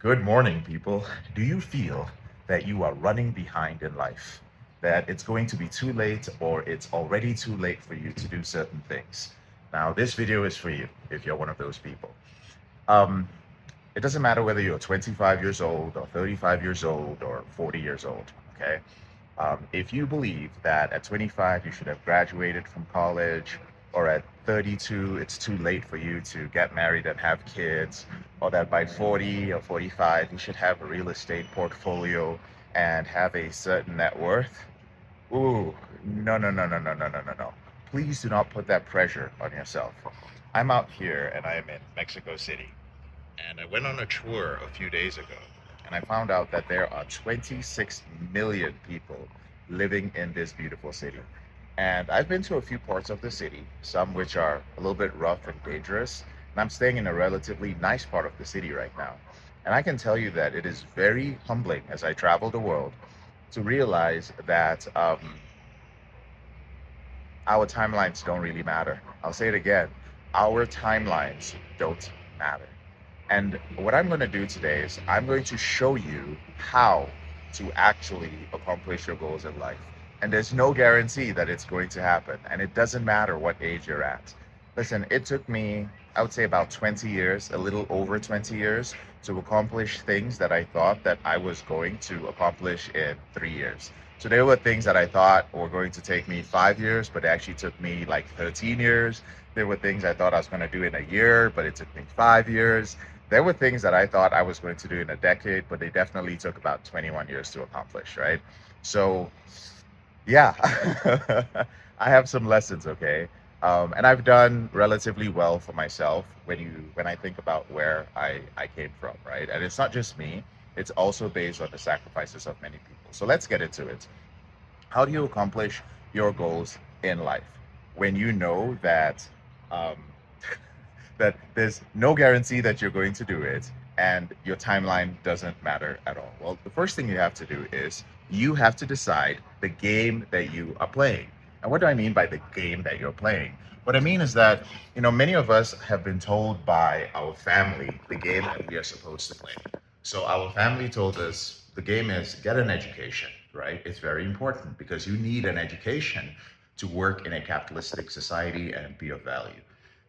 Good morning, people. Do you feel that you are running behind in life? That it's going to be too late or it's already too late for you to do certain things? Now, this video is for you if you're one of those people. Um, it doesn't matter whether you're 25 years old or 35 years old or 40 years old, okay? If you believe that at 25 you should have graduated from college, or at 32 it's too late for you to get married and have kids, or that by 40 or 45 you should have a real estate portfolio and have a certain net worth, ooh, no, no, no, no, no, no, no, no, no. Please do not put that pressure on yourself. I'm out here and I am in Mexico City. And I went on a tour a few days ago, and I found out that there are 26 million people living in this beautiful city. And I've been to a few parts of the city, some which are a little bit rough and dangerous. And I'm staying in a relatively nice part of the city right now. And I can tell you that it is very humbling as I travel the world to realize that our timelines don't really matter. I'll say it again, our timelines don't matter. And what I'm going to do today is I'm going to show you how to actually accomplish your goals in life. And there's no guarantee that it's going to happen. And it doesn't matter what age you're at. Listen, it took me, I would say about 20 years, a little over 20 years, to accomplish things that I thought that I was going to accomplish in 3 years. So there were things that I thought were going to take me 5 years, but it actually took me like 13 years. There were things I thought I was going to do in a year, but it took me 5 years. There were things that I thought I was going to do in a decade, but they definitely took about 21 years to accomplish, right? So, yeah, I have some lessons, okay? And I've done relatively well for myself when I think about where I came from, right? And it's not just me, it's also based on the sacrifices of many people. So let's get into it. How do you accomplish your goals in life when you know that um, that there's no guarantee that you're going to do it and your timeline doesn't matter at all? Well, the first thing you have to do is you have to decide the game that you are playing. And what do I mean by the game that you're playing? What I mean is that, many of us have been told by our family the game that we are supposed to play. So our family told us the game is get an education, right? It's very important because you need an education to work in a capitalistic society and be of value.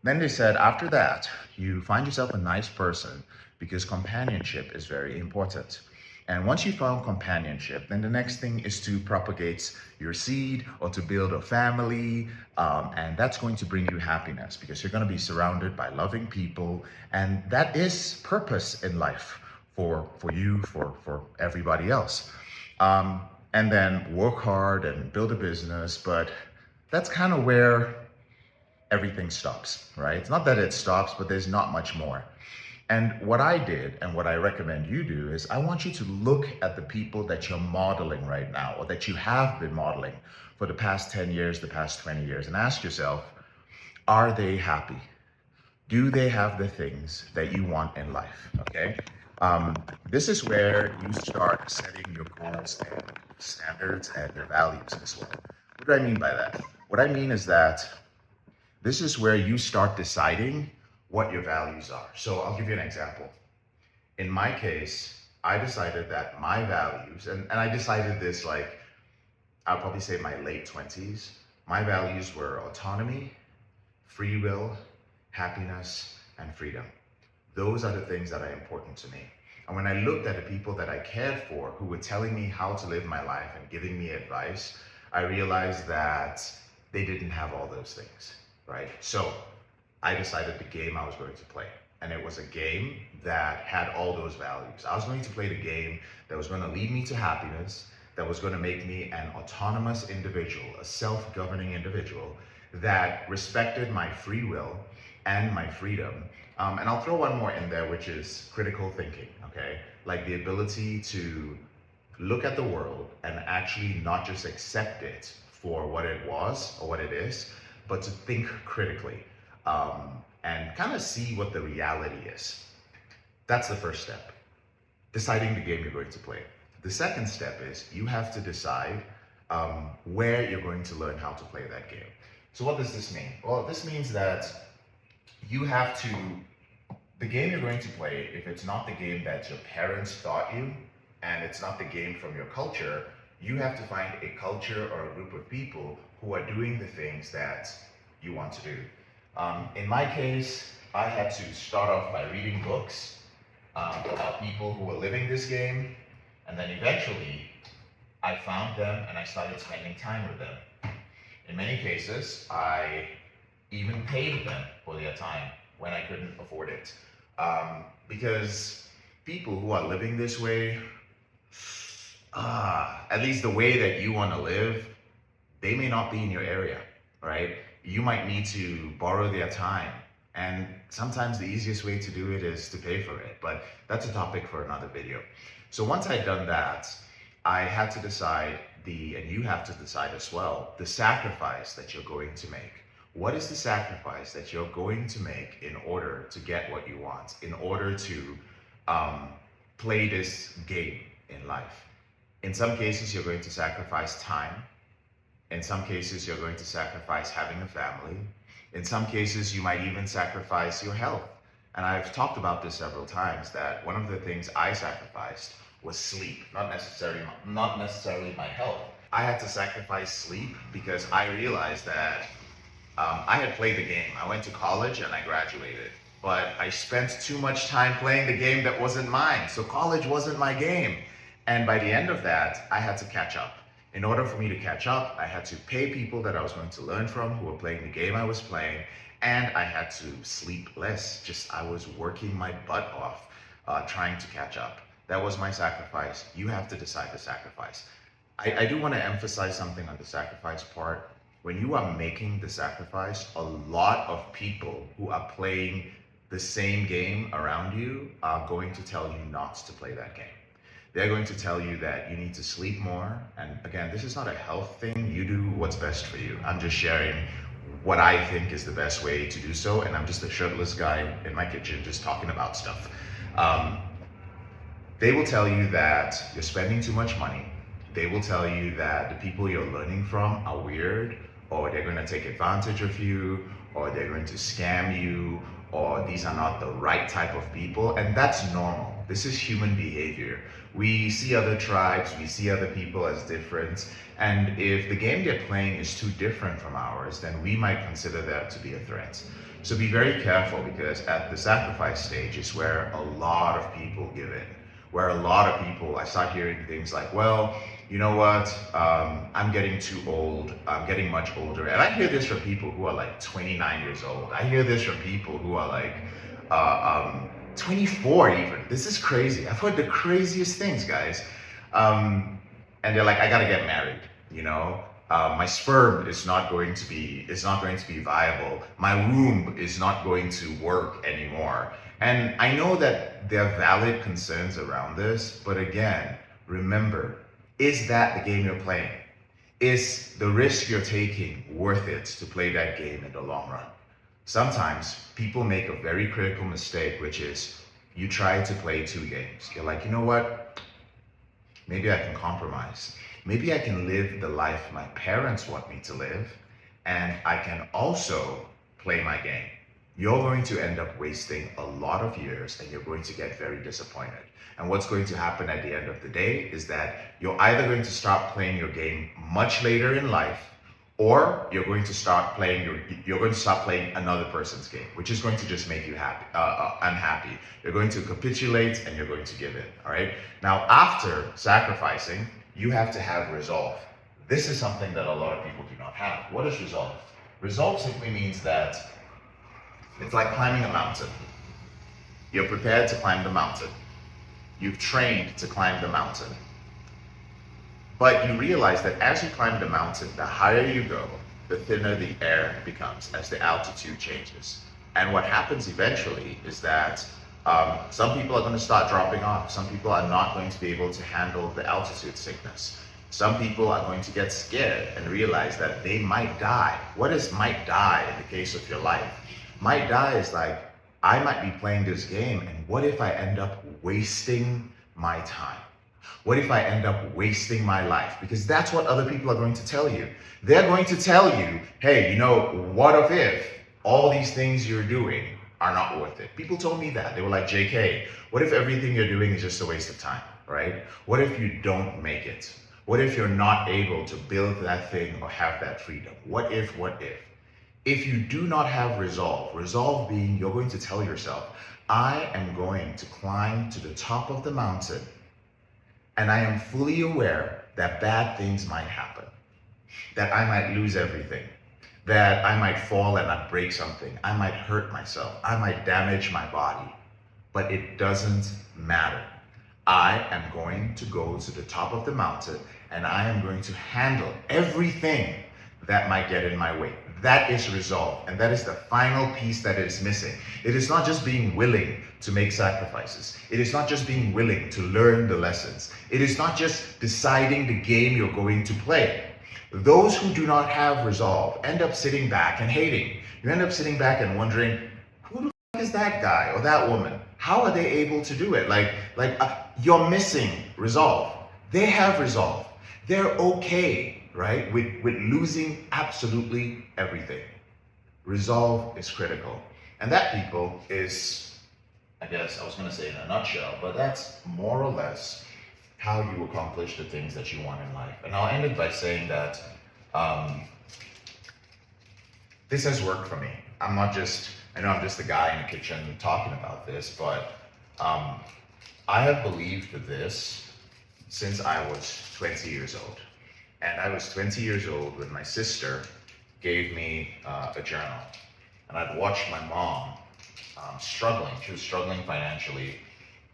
Then they said, after that, you find yourself a nice person because companionship is very important. And once you found companionship, then the next thing is to propagate your seed or to build a family. And that's going to bring you happiness because you're going to be surrounded by loving people. And that is purpose in life for you, for everybody else. And then work hard and build a business. But that's kind of where everything stops, right? It's not that it stops, but there's not much more. And what I did and what I recommend you do is I want you to look at the people that you're modeling right now or that you have been modeling for the past 10 years, the past 20 years, and ask yourself, are they happy? Do they have the things that you want in life? Okay. This is where you start setting your goals and standards and your values as well. What do I mean by that? What I mean is that this is where you start deciding what your values are. So I'll give you an example. In my case, I decided that my values, and I decided this like, I'll probably say my late 20s, my values were autonomy, free will, happiness, and freedom. Those are the things that are important to me. And when I looked at the people that I cared for who were telling me how to live my life and giving me advice, I realized that they didn't have all those things. Right? So I decided the game I was going to play. And it was a game that had all those values. I was going to play the game that was going to lead me to happiness, that was going to make me an autonomous individual, a self-governing individual that respected my free will and my freedom. And I'll throw one more in there, which is critical thinking, okay? Like the ability to look at the world and actually not just accept it for what it was or what it is, but to think critically and kind of see what the reality is. That's the first step, deciding the game you're going to play. The second step is you have to decide where you're going to learn how to play that game. So what does this mean? Well, this means that you have to The game you're going to play, if it's not the game that your parents taught you, and it's not the game from your culture, you have to find a culture or a group of people who are doing the things that you want to do. In my case, I had to start off by reading books about people who were living this game, and then eventually I found them and I started spending time with them. In many cases, I even paid them for their time when I couldn't afford it. Because people who are living this way, at least the way that you want to live, they may not be in your area, right? You might need to borrow their time. And sometimes the easiest way to do it is to pay for it, but that's a topic for another video. So once I'd done that, I had to decide and you have to decide as well, the sacrifice that you're going to make. What is the sacrifice that you're going to make in order to get what you want, in order to play this game in life? In some cases, you're going to sacrifice time. In some cases, you're going to sacrifice having a family. In some cases, you might even sacrifice your health. And I've talked about this several times, that one of the things I sacrificed was sleep, not necessarily my health. I had to sacrifice sleep because I realized that I had played the game. I went to college and I graduated, but I spent too much time playing the game that wasn't mine. So college wasn't my game. And by the end of that, I had to catch up. In order for me to catch up, I had to pay people that I was going to learn from who were playing the game I was playing, and I had to sleep less. I was working my butt off trying to catch up. That was my sacrifice. You have to decide the sacrifice. I do want to emphasize something on the sacrifice part. When you are making the sacrifice, a lot of people who are playing the same game around you are going to tell you not to play that game. They're going to tell you that you need to sleep more. And again, this is not a health thing. You do what's best for you. I'm just sharing what I think is the best way to do so. And I'm just a shirtless guy in my kitchen just talking about stuff. They will tell you that you're spending too much money. They will tell you that the people you're learning from are weird, or they're going to take advantage of you, or they're going to scam you, or these are not the right type of people. And that's normal. This is human behavior. We see other tribes, we see other people as different. And if the game they're playing is too different from ours, then we might consider that to be a threat. So be very careful, because at the sacrifice stage is where a lot of people give in. Where a lot of people, I start hearing things like, well, you know what, I'm getting too old, I'm getting much older. And I hear this from people who are like 29 years old. I hear this from people who are like 24 even. This is crazy. I've heard the craziest things, guys. And they're like, I gotta get married, you know? My sperm is not going to be viable. My womb is not going to work anymore. And I know that there are valid concerns around this, but again, remember, is that the game you're playing? Is the risk you're taking worth it to play that game in the long run? Sometimes people make a very critical mistake, which is you try to play two games. You're like, you know what? Maybe I can compromise. Maybe I can live the life my parents want me to live, and I can also play my game. You're going to end up wasting a lot of years, and you're going to get very disappointed. And what's going to happen at the end of the day is that you're either going to start playing your game much later in life, or you're going to start playing another person's game, which is going to just make you unhappy. You're going to capitulate and you're going to give in. All right. Now, after sacrificing, you have to have resolve. This is something that a lot of people do not have. What is resolve? Resolve simply means that it's like climbing a mountain. You're prepared to climb the mountain. You've trained to climb the mountain. But you realize that as you climb the mountain, the higher you go, the thinner the air becomes as the altitude changes. And what happens eventually is that some people are going to start dropping off. Some people are not going to be able to handle the altitude sickness. Some people are going to get scared and realize that they might die. What is might die in the case of your life? Might die is like, I might be playing this game, and what if I end up wasting my time? What if I end up wasting my life? Because that's what other people are going to tell you. They're going to tell you, hey, you know, what if all these things you're doing are not worth it. People told me that. They were like, JK, what if everything you're doing is just a waste of time, right? What if you don't make it? What if you're not able to build that thing or have that freedom? What if, what if? If you do not have resolve being you're going to tell yourself, I am going to climb to the top of the mountain, and I am fully aware that bad things might happen, that I might lose everything, that I might fall and I break something, I might hurt myself, I might damage my body, but it doesn't matter. I am going to go to the top of the mountain and I am going to handle everything that might get in my way. That is resolve, and that is the final piece that is missing. It is not just being willing to make sacrifices. It is not just being willing to learn the lessons. It is not just deciding the game you're going to play. Those who do not have resolve end up sitting back and hating. You end up sitting back and wondering, who the fuck is that guy or that woman? How are they able to do it? You're missing resolve. They have resolve. They're okay, right, with losing absolutely everything. Resolve is critical. And that, people, is, I guess, I was going to say in a nutshell, but that's more or less how you accomplish the things that you want in life. And I'll end it by saying that this has worked for me. I know I'm just the guy in the kitchen talking about this, but I have believed this since I was 20 years old. And I was 20 years old when my sister gave me a journal. And I'd watched my mom struggling. She was struggling financially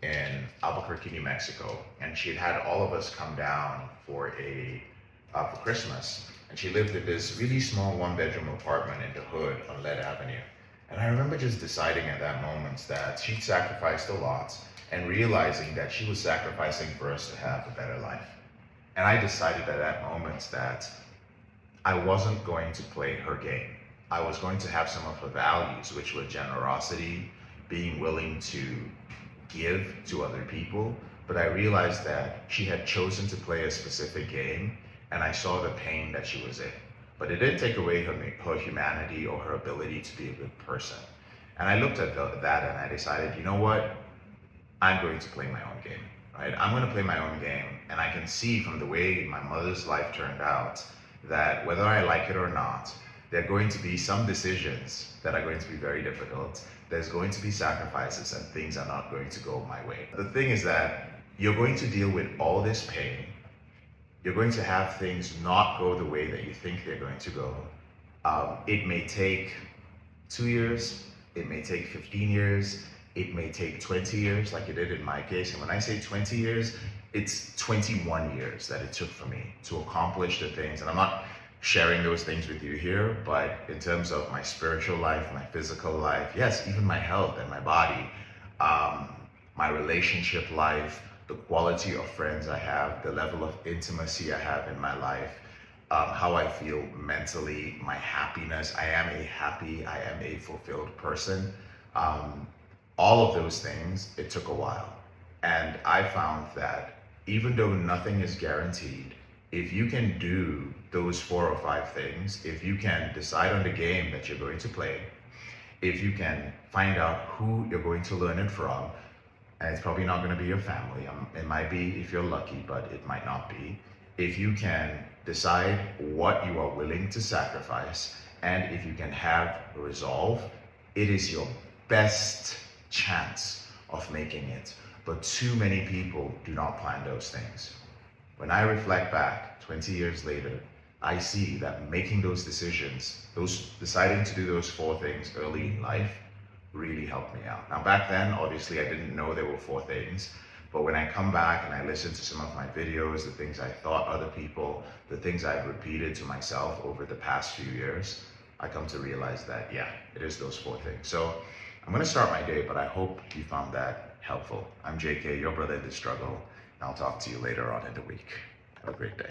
in Albuquerque, New Mexico. And she'd had all of us come down for Christmas. And she lived in this really small one-bedroom apartment in the hood on Lead Avenue. And I remember just deciding at that moment that she'd sacrificed a lot and realizing that she was sacrificing for us to have a better life. And I decided at that moment that I wasn't going to play her game. I was going to have some of her values, which were generosity, being willing to give to other people. But I realized that she had chosen to play a specific game, and I saw the pain that she was in. But it didn't take away her humanity or her ability to be a good person. And I looked at that and I decided, you know what? I'm going to play my own game, right? I'm going to play my own game. And I can see from the way my mother's life turned out that whether I like it or not, there are going to be some decisions that are going to be very difficult. There's going to be sacrifices and things are not going to go my way. The thing is that you're going to deal with all this pain. You're going to have things not go the way that you think they're going to go. It may take 2 years, it may take 15 years, it may take 20 years like it did in my case. And when I say 20 years, it's 21 years that it took for me to accomplish the things. And I'm not sharing those things with you here, but in terms of my spiritual life, my physical life, yes, even my health and my body, my relationship life, the quality of friends I have, the level of intimacy I have in my life, how I feel mentally, my happiness. I am a fulfilled person. All of those things, it took a while. And I found that even though nothing is guaranteed, if you can do those 4 or 5 things, if you can decide on the game that you're going to play, if you can find out who you're going to learn it from, and it's probably not going to be your family. It might be if you're lucky, but it might not be. If you can decide what you are willing to sacrifice, and if you can have resolve, it is your best chance of making it. But too many people do not plan those things. When I reflect back 20 years later, I see that making those decisions, deciding to do those 4 things early in life, really helped me out. Now back then, obviously I didn't know there were 4 things, but when I come back and I listen to some of my videos, the things I thought other people, the things I've repeated to myself over the past few years, I come to realize that, yeah, it is those 4 things. So I'm going to start my day, but I hope you found that helpful. I'm JK, your brother in the struggle, and I'll talk to you later on in the week. Have a great day.